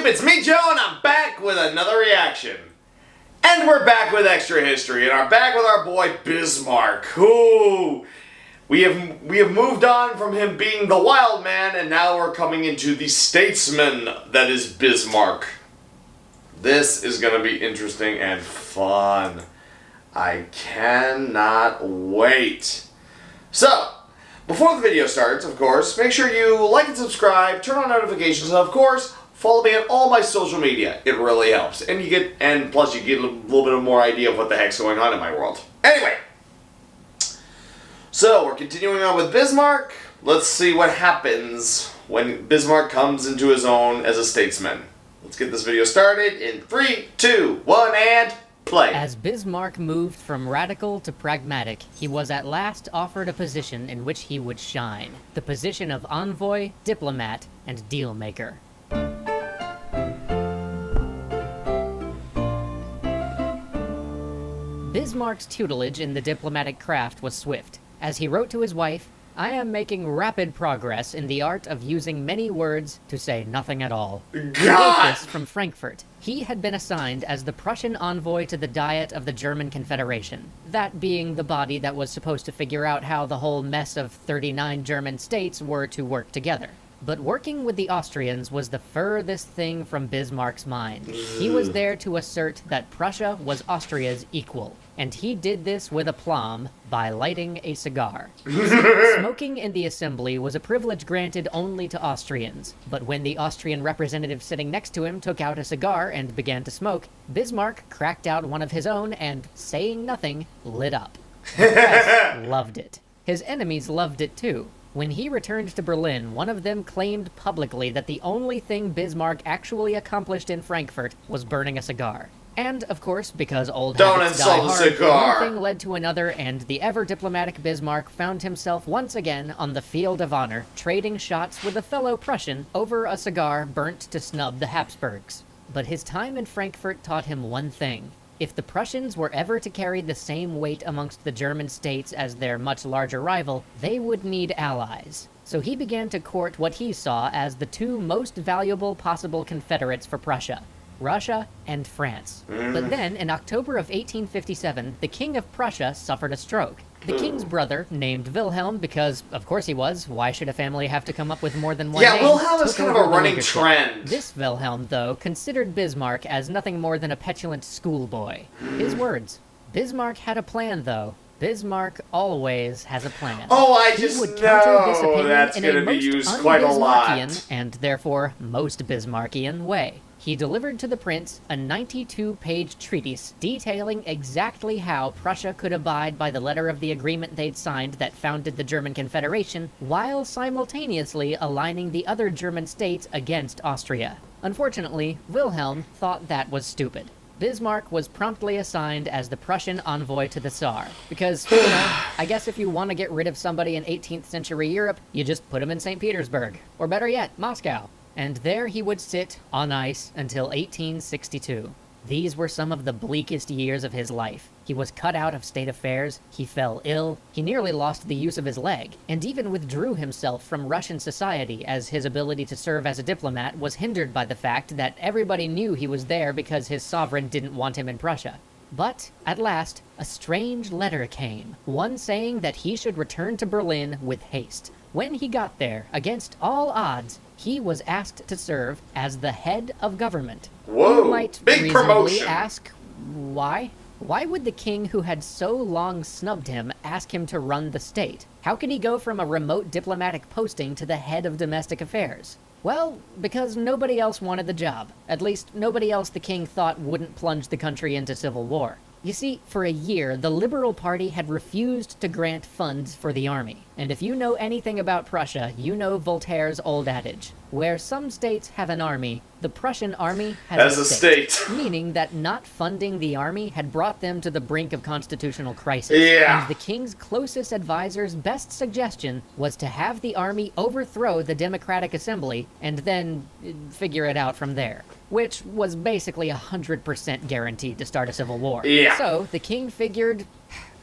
YouTube, it's me, Joe, and I'm back with another reaction. And we're back with extra history, and are back with our boy Bismarck, who we have moved on from him being the wild man, and now we're coming into the statesman that is Bismarck. This is going to be interesting and fun. I cannot wait. So, before the video starts, of course, make sure you like and subscribe, turn on notifications, and of course, follow me on all my social media. It really helps. And plus you get a little bit of more idea of what the heck's going on in my world. Anyway, so we're continuing on with Bismarck. Let's see what happens when Bismarck comes into his own as a statesman. Let's get this video started in 3, 2, 1, and play. As Bismarck moved from radical to pragmatic, he was at last offered a position in which he would shine. The position of envoy, diplomat, and deal-maker. Bismarck's tutelage in the diplomatic craft was swift. As he wrote to his wife, "I am making rapid progress in the art of using many words to say nothing at all." God! This from Frankfurt. He had been assigned as the Prussian envoy to the Diet of the German Confederation, that being the body that was supposed to figure out how the whole mess of 39 German states were to work together. But working with the Austrians was the furthest thing from Bismarck's mind. He was there to assert that Prussia was Austria's equal, and he did this with aplomb by lighting a cigar. Smoking in the assembly was a privilege granted only to Austrians, but when the Austrian representative sitting next to him took out a cigar and began to smoke, Bismarck cracked out one of his own and, saying nothing, lit up. The press loved it. His enemies loved it too. When he returned to Berlin, one of them claimed publicly that the only thing Bismarck actually accomplished in Frankfurt was burning a cigar. And, of course, because old habits die hard, one thing led to another, and the ever-diplomatic Bismarck found himself once again on the field of honor, trading shots with a fellow Prussian over a cigar burnt to snub the Habsburgs. But his time in Frankfurt taught him one thing. If the Prussians were ever to carry the same weight amongst the German states as their much larger rival, they would need allies. So he began to court what he saw as the two most valuable possible confederates for Prussia, Russia and France. But then, in October of 1857, the King of Prussia suffered a stroke. The king's brother, named Wilhelm, because of course he was, why should a family have to come up with more than one name? Yeah, Wilhelm is kind of a running trend. This Wilhelm, though, considered Bismarck as nothing more than a petulant schoolboy. His words. Bismarck had a plan, though. Bismarck always has a plan. Oh, I just would counter this know opinion that's in going a to be most used quite a lot. And therefore most Bismarckian way. He delivered to the prince a 92-page treatise detailing exactly how Prussia could abide by the letter of the agreement they'd signed that founded the German Confederation, while simultaneously aligning the other German states against Austria. Unfortunately, Wilhelm thought that was stupid. Bismarck was promptly assigned as the Prussian envoy to the Tsar, because, you know, I guess if you want to get rid of somebody in 18th century Europe, you just put him in St. Petersburg, or better yet, Moscow. And there he would sit on ice until 1862. These were some of the bleakest years of his life. He was cut out of state affairs, he fell ill, he nearly lost the use of his leg, and even withdrew himself from Russian society as his ability to serve as a diplomat was hindered by the fact that everybody knew he was there because his sovereign didn't want him in Prussia. But, at last, a strange letter came, one saying that he should return to Berlin with haste. When he got there, against all odds, he was asked to serve as the head of government. Whoa, you might big reasonably promotion. Ask, why? Why would the king who had so long snubbed him ask him to run the state? How could he go from a remote diplomatic posting to the head of domestic affairs? Well, because nobody else wanted the job. At least, nobody else the king thought wouldn't plunge the country into civil war. You see, for a year, the Liberal Party had refused to grant funds for the army. And if you know anything about Prussia, you know Voltaire's old adage. Where some states have an army, the Prussian army has a state. Meaning that not funding the army had brought them to the brink of constitutional crisis. Yeah. And the king's closest advisor's best suggestion was to have the army overthrow the Democratic Assembly and then figure it out from there. Which was basically 100% guaranteed to start a civil war. Yeah. So the king figured,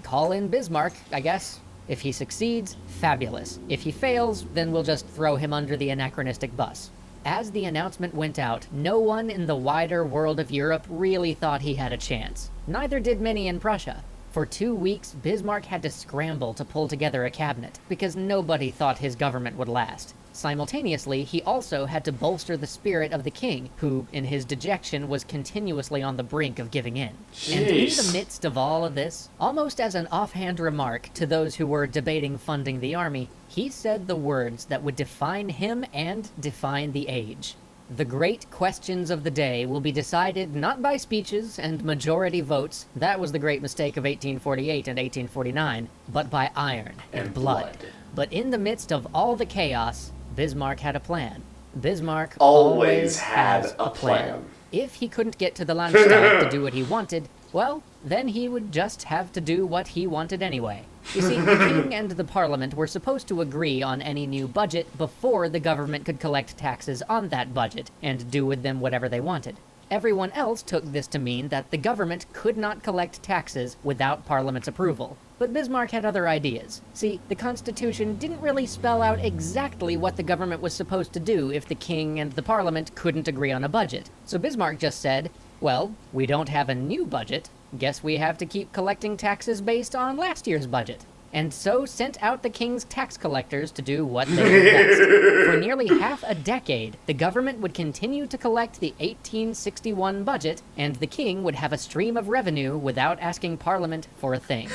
call in Bismarck, I guess. If he succeeds, fabulous. If he fails, then we'll just throw him under the anachronistic bus. As the announcement went out, no one in the wider world of Europe really thought he had a chance. Neither did many in Prussia. For 2 weeks, Bismarck had to scramble to pull together a cabinet, because nobody thought his government would last. Simultaneously, he also had to bolster the spirit of the king, who, in his dejection, was continuously on the brink of giving in. Jeez. And in the midst of all of this, almost as an offhand remark to those who were debating funding the army, he said the words that would define him and define the age. The great questions of the day will be decided not by speeches and majority votes, that was the great mistake of 1848 and 1849, but by iron and blood. But in the midst of all the chaos, Bismarck had a plan. Bismarck always had a plan. If he couldn't get to the Landtag to do what he wanted, well, then he would just have to do what he wanted anyway. You see, the king and the parliament were supposed to agree on any new budget before the government could collect taxes on that budget and do with them whatever they wanted. Everyone else took this to mean that the government could not collect taxes without Parliament's approval. But Bismarck had other ideas. See, the Constitution didn't really spell out exactly what the government was supposed to do if the king and the Parliament couldn't agree on a budget. So Bismarck just said, well, we don't have a new budget. Guess we have to keep collecting taxes based on last year's budget. And so sent out the king's tax collectors to do what they did best. For nearly half a decade, the government would continue to collect the 1861 budget, and the king would have a stream of revenue without asking Parliament for a thing.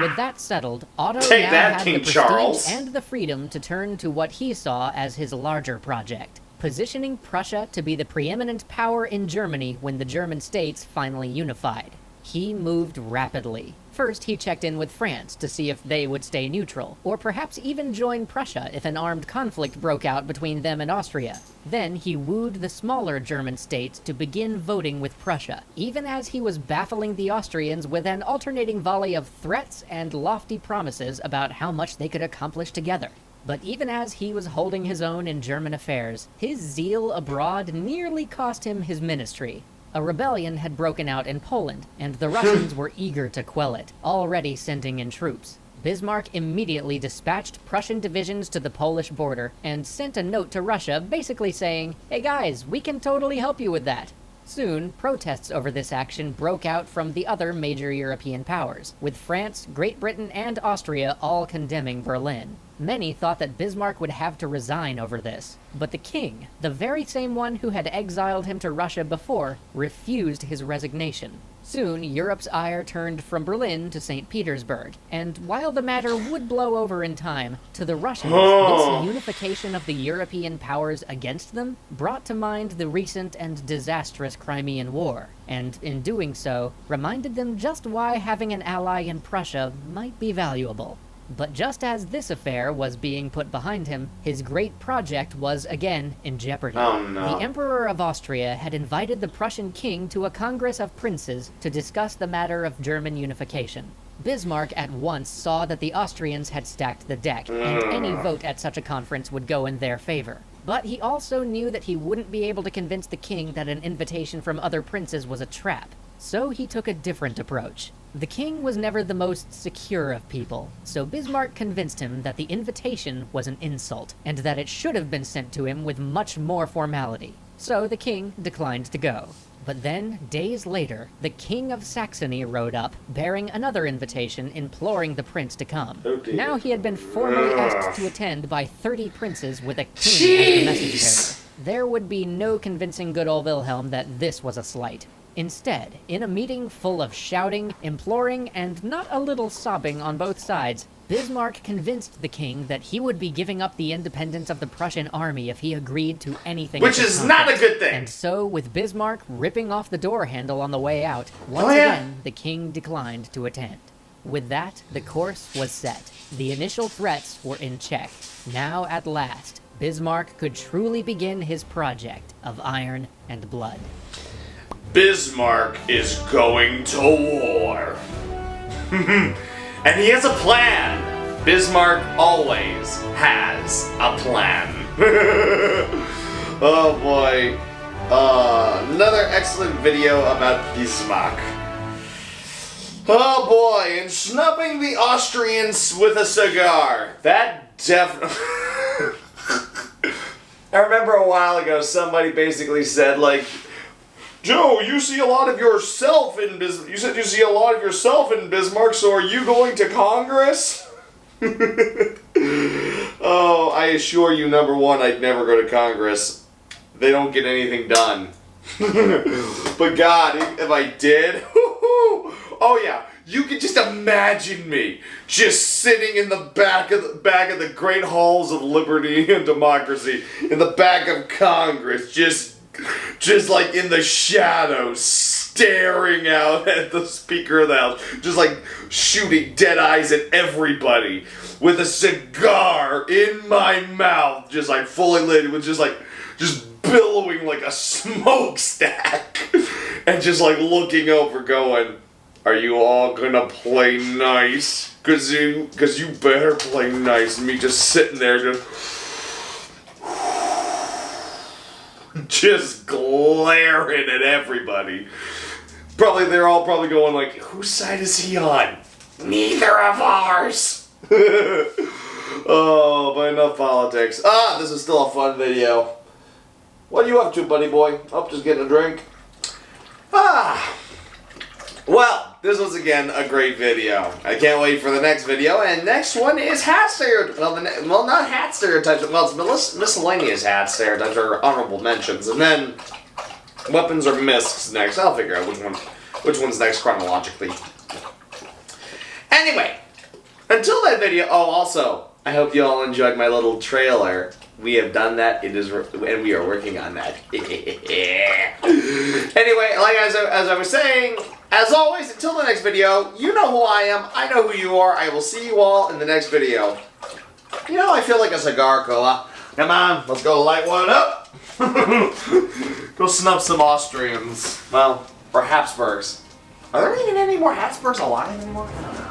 With that settled, Otto now had the prestige and the freedom to turn to what he saw as his larger project, positioning Prussia to be the preeminent power in Germany when the German states finally unified. He moved rapidly. First, he checked in with France to see if they would stay neutral, or perhaps even join Prussia if an armed conflict broke out between them and Austria. Then he wooed the smaller German states to begin voting with Prussia, even as he was baffling the Austrians with an alternating volley of threats and lofty promises about how much they could accomplish together. But even as he was holding his own in German affairs, his zeal abroad nearly cost him his ministry. A rebellion had broken out in Poland, and the Russians were eager to quell it, already sending in troops. Bismarck immediately dispatched Prussian divisions to the Polish border and sent a note to Russia basically saying, "Hey guys, we can totally help you with that." Soon, protests over this action broke out from the other major European powers, with France, Great Britain, and Austria all condemning Berlin. Many thought that Bismarck would have to resign over this, but the king, the very same one who had exiled him to Russia before, refused his resignation. Soon, Europe's ire turned from Berlin to St. Petersburg, and while the matter would blow over in time, to the Russians, this unification of the European powers against them brought to mind the recent and disastrous Crimean War, and in doing so, reminded them just why having an ally in Prussia might be valuable. But just as this affair was being put behind him, his great project was again in jeopardy. Oh, no. The Emperor of Austria had invited the Prussian king to a congress of princes to discuss the matter of German unification. Bismarck at once saw that the Austrians had stacked the deck, and any vote at such a conference would go in their favor. But he also knew that he wouldn't be able to convince the king that an invitation from other princes was a trap. So he took a different approach. The king was never the most secure of people, so Bismarck convinced him that the invitation was an insult, and that it should have been sent to him with much more formality. So the king declined to go. But then, days later, the King of Saxony rode up, bearing another invitation imploring the prince to come. Okay. Now he had been formally asked to attend by 30 princes with a king as the message bearer. There would be no convincing good old Wilhelm that this was a slight. Instead, in a meeting full of shouting, imploring, and not a little sobbing on both sides, Bismarck convinced the king that he would be giving up the independence of the Prussian army if he agreed to anything. Which is not a good thing. And so, with Bismarck ripping off the door handle on the way out, once again, the king declined to attend. With that, the course was set. The initial threats were in check. Now, at last, Bismarck could truly begin his project of iron and blood. Bismarck is going to war. And he has a plan. Bismarck always has a plan. Oh boy. Another excellent video about Bismarck. Oh boy, and snubbing the Austrians with a cigar. That definitely... I remember a while ago somebody basically said, like, Joe, you see a lot of yourself in Bismarck. You said you see a lot of yourself in Bismarck, so are you going to Congress? Oh, I assure you, number one, I'd never go to Congress. They don't get anything done. But God, if I did, oh yeah, you could just imagine me just sitting in the back of the great halls of liberty and democracy, in the back of Congress, just like in the shadows, staring out at the Speaker of the House, just like shooting dead eyes at everybody, with a cigar in my mouth, just like fully lit, with just billowing like a smokestack, and just like looking over, going, "Are you all gonna play nice? Cause you better play nice." And me just sitting there, just glaring at everybody. They're all probably going like, "Whose side is he on?" "Neither of ours." Oh, but enough politics. This is still a fun video. What are you up to, buddy boy? Oh, just getting a drink. Well, this was again a great video. I can't wait for the next video, and next one is hat stereotypes. Well, not hat stereotypes. Well, it's miscellaneous hat stereotypes or honorable mentions, and then weapons or miscs next. I'll figure out which one's next chronologically. Anyway, until that video. Oh, also, I hope you all enjoyed my little trailer. We have done that. And we are working on that. Anyway, like as I was saying, as always, until the next video, you know who I am. I know who you are. I will see you all in the next video. You know, I feel like a cigar cola. Come on, let's go light one up. Go snub some Austrians. Well, or Habsburgs. Are there even any more Habsburgs alive anymore? I don't know.